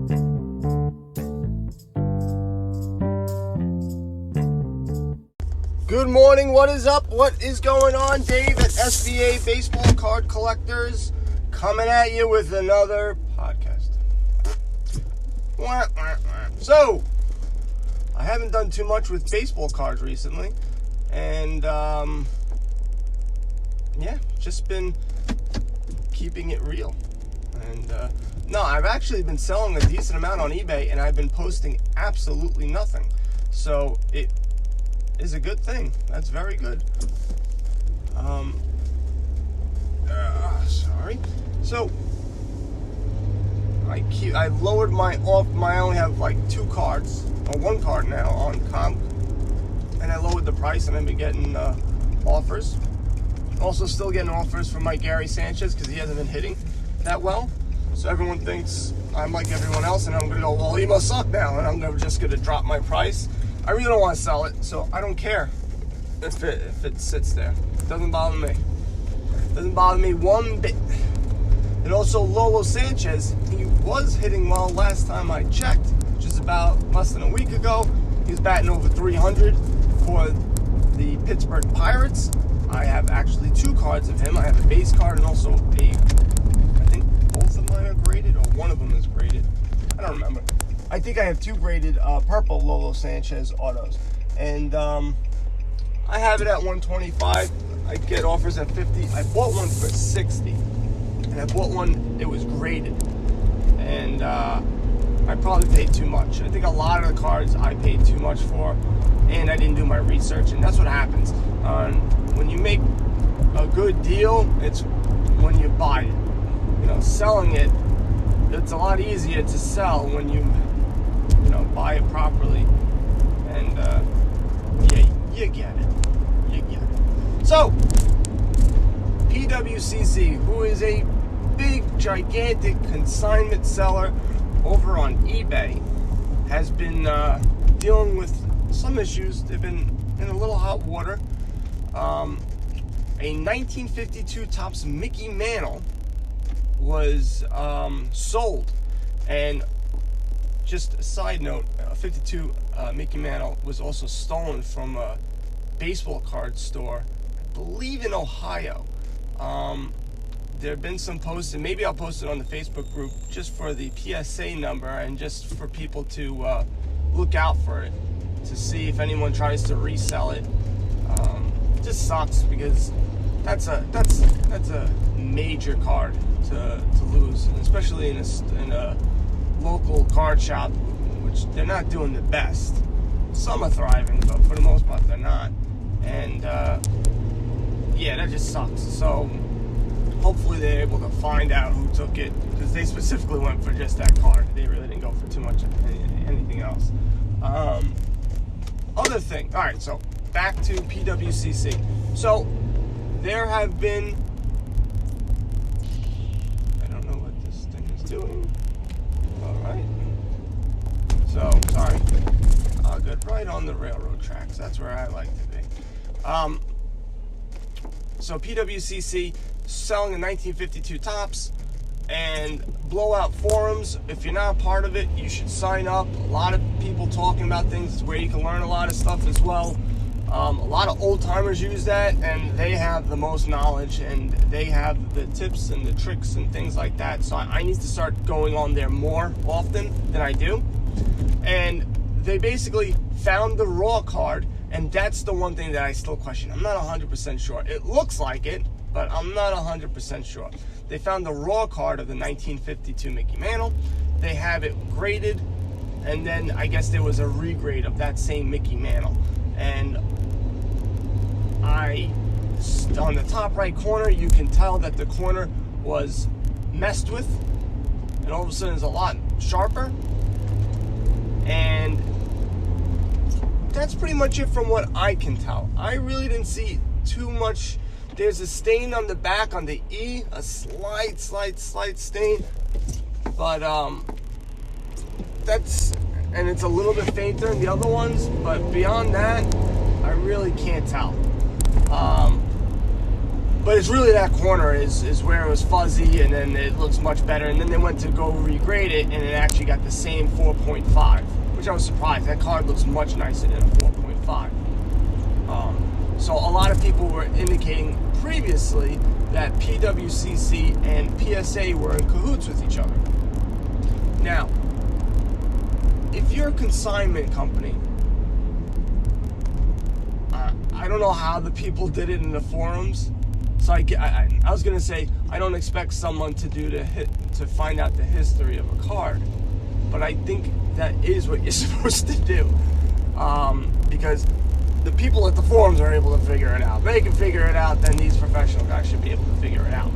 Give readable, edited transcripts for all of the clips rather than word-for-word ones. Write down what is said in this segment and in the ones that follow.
Good morning, what is up? What is going on? Dave at SBA Baseball Card Collectors coming at you with another podcast. So, I haven't done too much with baseball cards recently, and just been keeping it real. And no, I've actually been selling a decent amount on eBay, and I've been posting absolutely nothing. So, it is a good thing. That's very good. Sorry. So I lowered my I only have like 2 cards or 1 card now on comp, and I lowered the price, and I've been getting offers. Also, still getting offers from my Gary Sanchez because he hasn't been hitting that well. So everyone thinks I'm like everyone else, and I'm gonna go, well, he must suck now, and I'm just gonna drop my price. I really don't want to sell it, so I don't care if it sits there. It doesn't bother me. It doesn't bother me one bit. And also, Lolo Sanchez, he was hitting well last time I checked, which is about less than a week ago. He was batting over 300 for the Pittsburgh Pirates. I have actually 2 cards of him. I have a base card and also I think both of mine are graded, or one of them is graded. I don't remember. I think I have 2 graded purple Lolo Sanchez autos. And I have it at 125. I get offers at 50. I bought one for 60. And I bought one, it was graded. And I probably paid too much. I think a lot of the cards I paid too much for, and I didn't do my research. And that's what happens. When you make a good deal, it's when you buy it. You know, selling it, it's a lot easier to sell when you buy it properly, and you get it. So, PWCC, who is a big, gigantic consignment seller over on eBay, has been dealing with some issues. They've been in a little hot water. A 1952 Topps Mickey Mantle was sold, and just a side note, 52 Mickey Mantle was also stolen from a baseball card store, I believe in Ohio. There have been some posts, and maybe I'll post it on the Facebook group just for the PSA number and just for people to look out for it, to see if anyone tries to resell it. It just sucks because that's a major card to lose, especially in a local card shop, which they're not doing the best. Some are thriving, but for the most part they're not. And that just sucks. So hopefully they're able to find out who took it, because they specifically went for just that card. They really didn't go for too much anything else. Other thing, all right, so back to PWCC. So there have been, I don't know what this thing is doing. All right. So, sorry. Good. Right on the railroad tracks. That's where I like to be. So PWCC selling a 1952 Topps, and Blowout Forums. If you're not a part of it, you should sign up. A lot of people talking about things. It's where you can learn a lot of stuff as well. A lot of old timers use that, and they have the most knowledge, and they have the tips and the tricks and things like that. So I need to start going on there more often than I do. And they basically found the raw card, and that's the one thing that I still question. I'm not 100% sure. It looks like it, but I'm not 100% sure. They found the raw card of the 1952 Mickey Mantle. They have it graded, and then I guess there was a regrade of that same Mickey Mantle. And on the top right corner, you can tell that the corner was messed with, and all of a sudden it's a lot sharper. And that's pretty much it from what I can tell. I really didn't see too much. There's a stain on the back on the E, a slight stain, but and it's a little bit fainter than the other ones, but beyond that, I really can't tell. But it's really that corner is where it was fuzzy, and then it looks much better. And then they went to go regrade it, and it actually got the same 4.5, which I was surprised. That card looks much nicer than a 4.5. So a lot of people were indicating previously that PWCC and PSA were in cahoots with each other. Now, if you're a consignment company, I don't know how the people did it in the forums. So I was gonna say I don't expect someone to to find out the history of a card, but I think that is what you're supposed to do, because the people at the forums are able to figure it out. They can figure it out, then these professional guys should be able to figure it out.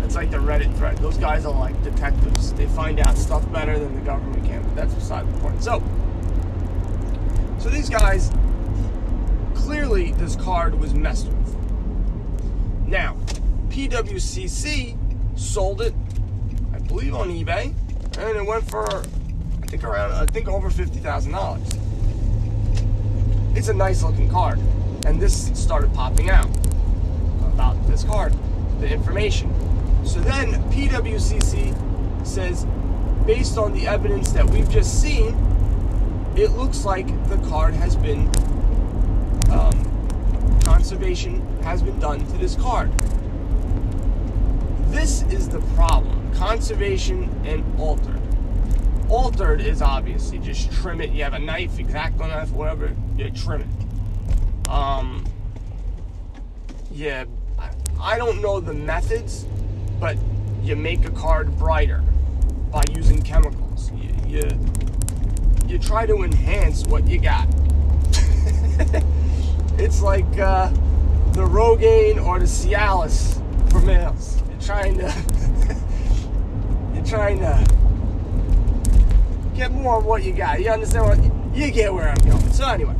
It's like the Reddit thread. Those guys are like detectives. They find out stuff better than the government can, but that's beside the point. So these guys, clearly this card was messed with. Now, PWCC sold it, I believe, on eBay, and it went for, I think over $50,000. It's a nice looking card, and this started popping out about this card, the information. So then PWCC says, based on the evidence that we've just seen, it looks like the card has been, conservation has been done to this card. This is the problem. Conservation and altered. Altered is obviously just trim it. You have a knife, X-Acto knife, whatever, you trim it. Yeah, I don't know the methods, but you make a card brighter by using chemicals. You try to enhance what you got. It's like the Rogaine or the Cialis for males. You're trying to get more of what you got. You understand what you get where I'm going. So anyway,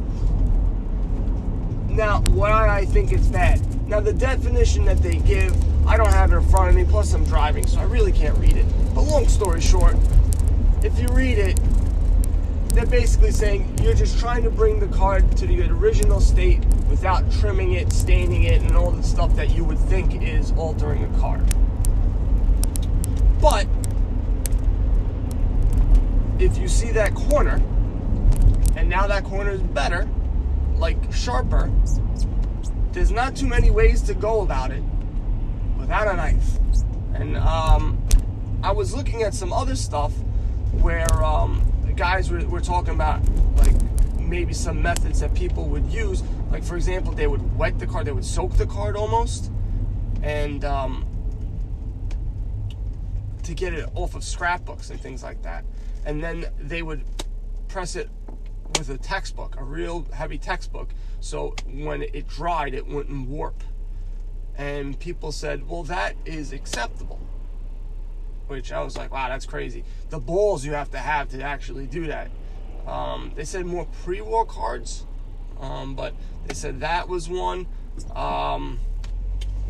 now why I think it's bad. Now the definition that they give, I don't have it in front of me. Plus I'm driving, so I really can't read it. But long story short, if you read it, they're basically saying you're just trying to bring the card to the original state without trimming it, staining it, and all the stuff that you would think is altering a card. But if you see that corner, and now that corner is better, like sharper, there's not too many ways to go about it without a knife. And I was looking at some other stuff where guys were talking about, like, maybe some methods that people would use. Like, for example, they would wet the card, they would soak the card almost, and to get it off of scrapbooks and things like that. And then they would press it with a textbook, a real heavy textbook, so when it dried, it wouldn't warp. And people said, well, that is acceptable. Which I was like, wow, that's crazy. The balls you have to actually do that. They said more pre-war cards, but they said that was one. I'm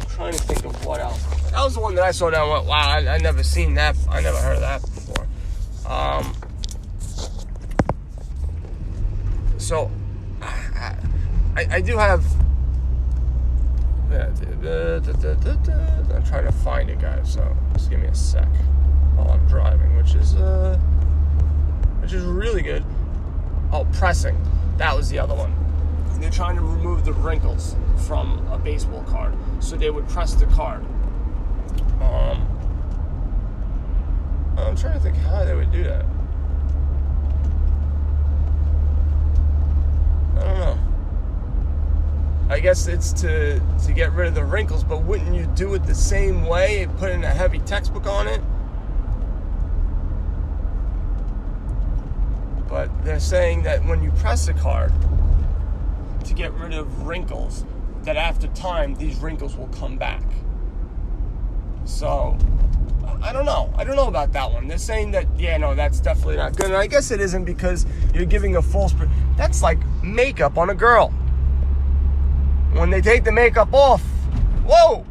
trying to think of what else. That was the one that I saw down. Wow, I never seen that. I never heard of that before. So I do have. I'm trying to find it, guys. So just give me a sec while I'm driving, which is really good. Oh, pressing. That was the other one. They're trying to remove the wrinkles from a baseball card, so they would press the card. I'm trying to think how they would do that. I don't know. I guess it's to get rid of the wrinkles, but wouldn't you do it the same way and put in a heavy textbook on it? But they're saying that when you press a card to get rid of wrinkles, that after time, these wrinkles will come back. So, I don't know. I don't know about that one. They're saying that, yeah, no, that's definitely not good. And I guess it isn't, because you're giving a false... That's like makeup on a girl. When they take the makeup off, whoa!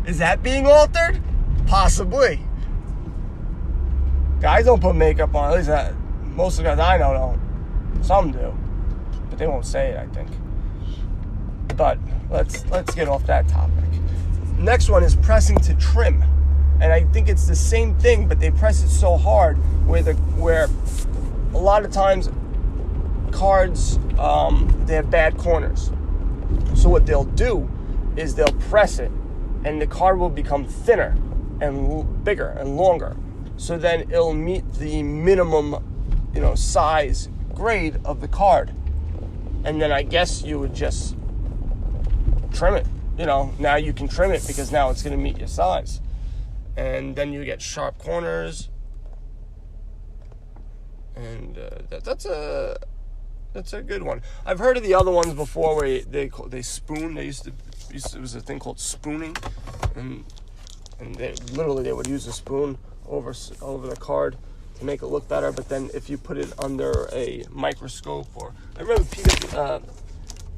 Is that being altered? Possibly. Guys don't put makeup on. At least most of the guys I know don't. Some do. but they won't say it, I think. But let's get off that topic. Next one is pressing to trim, and I think it's the same thing, but they press it so hard where a lot of times cards they have bad corners. So what they'll do is they'll press it, and the card will become thinner and bigger and longer. So then it'll meet the minimum, size grade of the card. And then I guess you would just trim it. Now you can trim it because now it's going to meet your size. And then you get sharp corners. And that's a good one. I've heard of the other ones before where they spoon. It was a thing called spooning, and they would use a spoon over the card to make it look better. But then if you put it under a microscope, I remember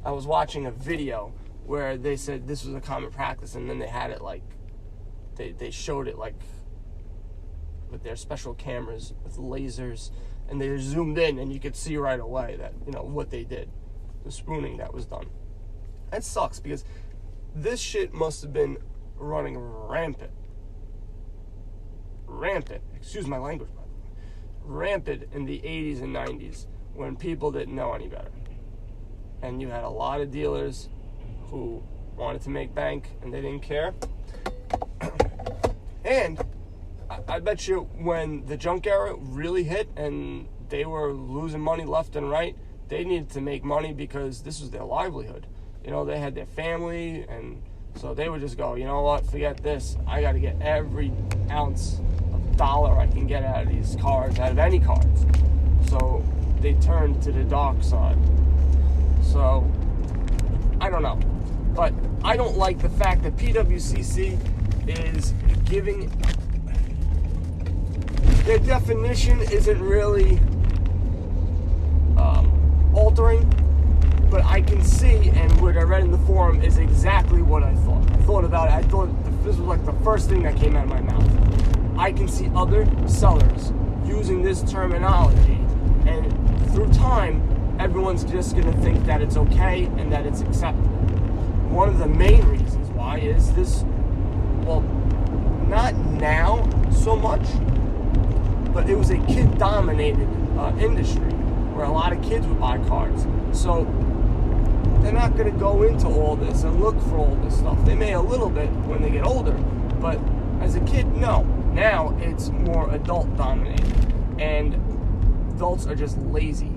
I was watching a video where they said this was a common practice, and then they had it like they showed it like with their special cameras with lasers. And they zoomed in, and you could see right away that, what they did. The spooning that was done. That sucks, because this shit must have been running rampant. Excuse my language, by the way. Rampant in the 80s and 90s, when people didn't know any better. And you had a lot of dealers who wanted to make bank, and they didn't care. And I bet you when the junk era really hit and they were losing money left and right, they needed to make money because this was their livelihood. They had their family, and so they would just go, you know what, forget this. I got to get every ounce of dollar I can get out of these cards, out of any cards. So they turned to the dark side. So, I don't know. But I don't like the fact that PWCC is giving... Their definition isn't really altering, but I can see, and what I read in the forum is exactly what I thought. I thought about it. I thought this was like the first thing that came out of my mouth. I can see other sellers using this terminology, and through time, everyone's just going to think that it's okay and that it's acceptable. One of the main reasons why is this, well, not now so much, but it was a kid-dominated industry where a lot of kids would buy cards. So they're not going to go into all this and look for all this stuff. They may a little bit when they get older, but as a kid, no. Now it's more adult-dominated, and adults are just lazy.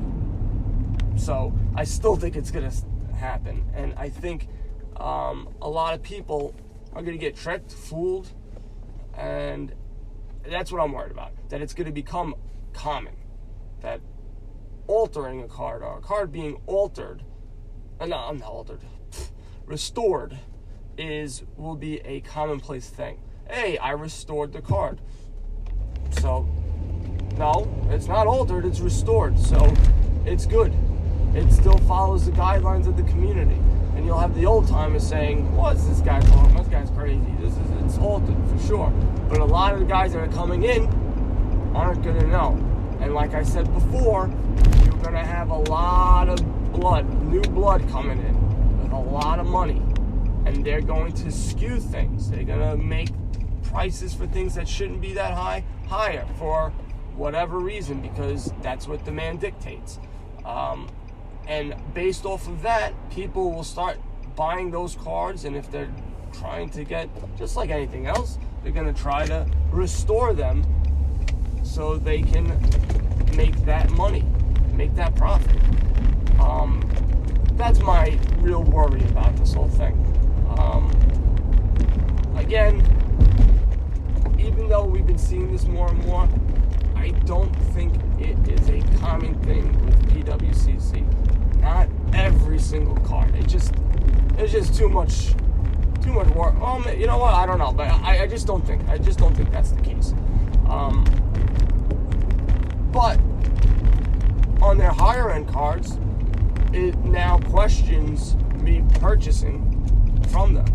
So I still think it's going to happen, and I think a lot of people are going to get tricked, fooled, and that's what I'm worried about, that it's going to become common, that altering a card, or a card being altered, restored, will be a commonplace thing. Hey, I restored the card. So, no, it's not altered, it's restored, so it's good. It still follows the guidelines of the community. And you'll have the old timers saying, what's this guy talking? This guy's crazy. It's altered for sure. But a lot of the guys that are coming in aren't going to know. And like I said before, you're going to have a lot of new blood coming in with a lot of money. And they're going to skew things. They're going to make prices for things that shouldn't be that high higher for whatever reason, because that's what demand dictates. And based off of that, people will start buying those cards, and if they're trying to get, just like anything else, they're going to try to restore them so they can make that money, make that profit. That's my real worry about this whole thing. Again, even though we've been seeing this more and more, I don't think it is a common thing with PWCC. Not every single card. It's just too much work. You know what? I don't know, but I just don't think that's the case. But on their higher end cards, it now questions me purchasing from them.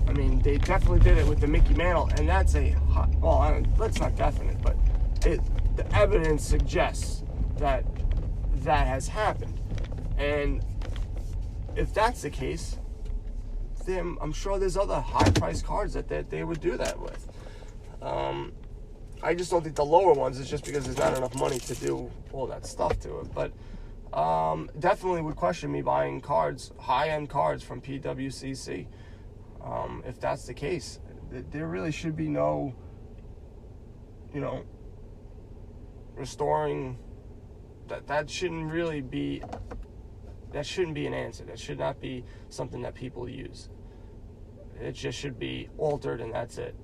I mean, they definitely did it with the Mickey Mantle, and that's that's not definite, but the evidence suggests that that has happened. And if that's the case, then I'm sure there's other high-priced cards that they would do that with. I just don't think the lower ones is just because there's not enough money to do all that stuff to it. But definitely would question me buying cards, high-end cards from PWCC. If that's the case, there really should be no, restoring. That shouldn't really be. That shouldn't be an answer. That should not be something that people use. It just should be altered, and that's it.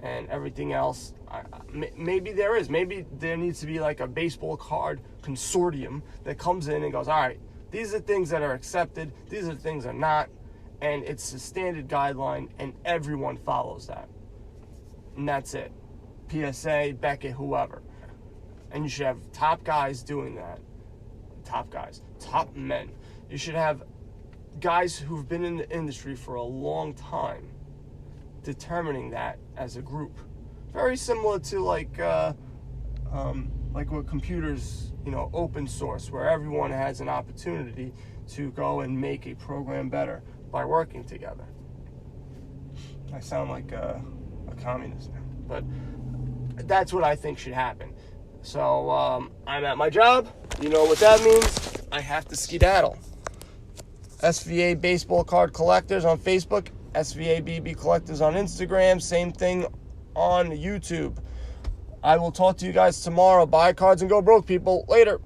And everything else, maybe there is. Maybe there needs to be like a baseball card consortium that comes in and goes, all right, these are things that are accepted, these are things that are not, and it's a standard guideline, and everyone follows that. And that's it. PSA, Beckett, whoever. And you should have top guys doing that. Top guys. Top men. You should have guys who've been in the industry for a long time determining that as a group. Very similar to like what computers, open source, where everyone has an opportunity to go and make a program better by working together. I sound like a communist now, but that's what I think should happen. So I'm at my job. You know what that means? I have to skedaddle. SVA Baseball Card Collectors on Facebook, SVA BB Collectors on Instagram, same thing on YouTube. I will talk to you guys tomorrow. Buy cards and go broke, people. Later.